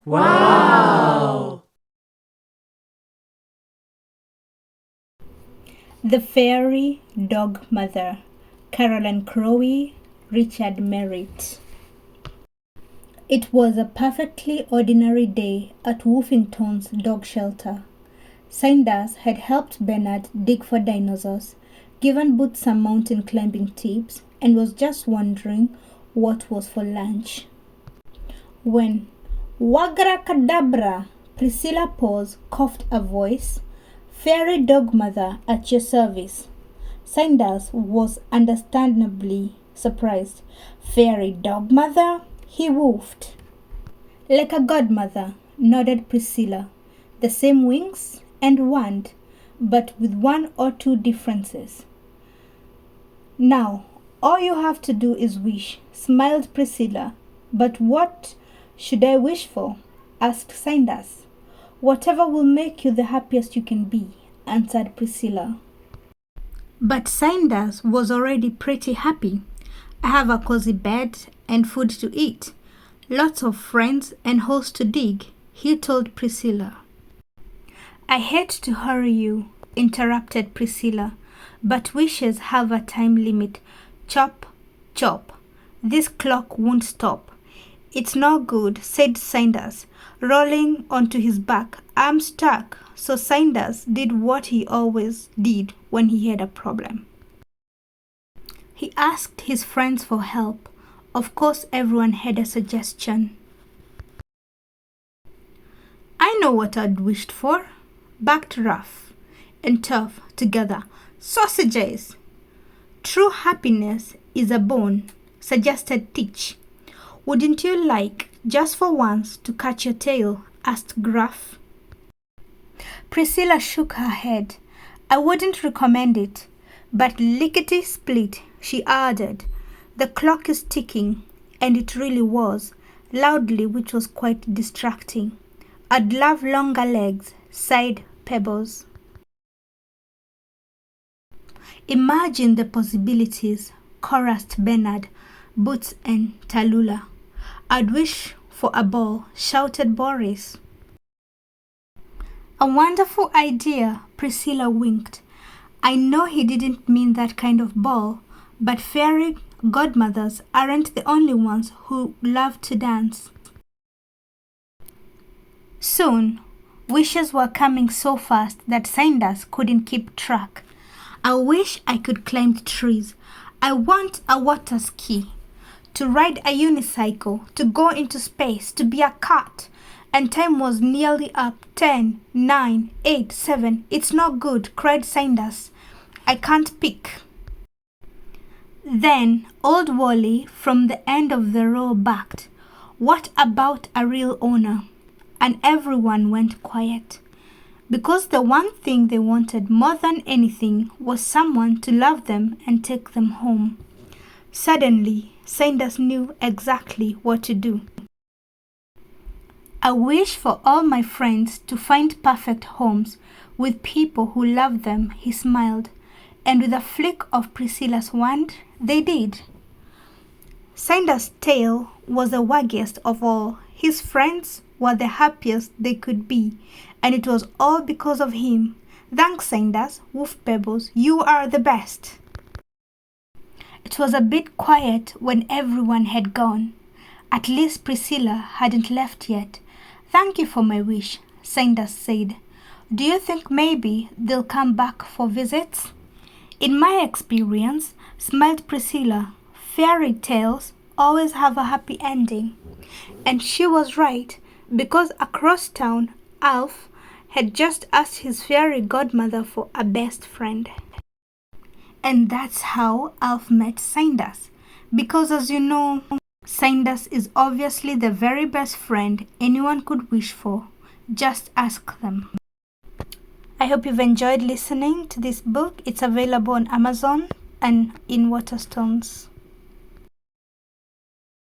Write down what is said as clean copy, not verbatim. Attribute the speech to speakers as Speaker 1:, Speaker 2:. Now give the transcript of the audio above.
Speaker 1: Wow!
Speaker 2: The Fairy Dogmother, Caroline Crowley, Richard Merritt. It was a perfectly ordinary day at Woofington's dog shelter. Sanders had helped Bernard dig for dinosaurs, given Boots some mountain climbing tips, and was just wondering what was for lunch. When Wagracadabra, Priscilla Paws coughed a voice, "Fairy Dogmother at your service." Sanders was understandably surprised. "Fairy Dogmother?" he woofed. "Like a godmother," nodded Priscilla. "The same wings and wand, but with one or two differences." "Now, all you have to do is wish," smiled Priscilla. "But what should I wish for?" asked Sanders. "Whatever will make you the happiest you can be," answered Priscilla. But Sanders was already pretty happy. "I have a cozy bed and food to eat, lots of friends and holes to dig," he told Priscilla. "I hate to hurry you," interrupted Priscilla, "but wishes have a time limit. Chop, chop. This clock won't stop." "It's no good," said Sanders, rolling onto his back. "I'm stuck." So Sanders did what he always did when he had a problem. He asked his friends for help. Of course, everyone had a suggestion. "I know what I'd wished for," barked Ruff and Tuff together. "Sausages!" "True happiness is a bone," suggested Teach. "Wouldn't you like, just for once, to catch your tail?" asked Gruff. Priscilla shook her head. "I wouldn't recommend it. But lickety-split," she added. "The clock is ticking," and it really was, loudly, which was quite distracting. "I'd love longer legs," sighed Pebbles. "Imagine the possibilities," chorused Bernard, Boots, and Tallulah. "I'd wish for a ball," shouted Boris. "A wonderful idea," Priscilla winked. "I know he didn't mean that kind of ball, but fairy godmothers aren't the only ones who love to dance." Soon, wishes were coming so fast that Sanders couldn't keep track. "I wish I could climb trees. I want a water ski. To ride a unicycle. To go into space. To be a cat." And time was nearly up. 10, 9, 8, 7. "It's not good," cried Sanders. "I can't pick." Then old Wally from the end of the row barked, "What about a real owner?" And everyone went quiet, because the one thing they wanted more than anything was someone to love them and take them home. Suddenly, Sanders knew exactly what to do. "I wish for all my friends to find perfect homes with people who love them," he smiled, and with a flick of Priscilla's wand, they did. Sanders' tail was the waggiest of all. His friends were the happiest they could be, and it was all because of him. "Thanks, Sanders," woofed Pebbles. "You are the best." It was a bit quiet when everyone had gone. At least Priscilla hadn't left yet. "Thank you for my wish," Sanders said. "Do you think maybe they'll come back for visits?" "In my experience," smiled Priscilla, "fairy tales always have a happy ending." And she was right, because across town, Alf had just asked his fairy godmother for a best friend. And that's how Alf met Sanders, because as you know, Sanders is obviously the very best friend anyone could wish for. Just ask them. I hope you've enjoyed listening to this book. It's available on Amazon and in Waterstones.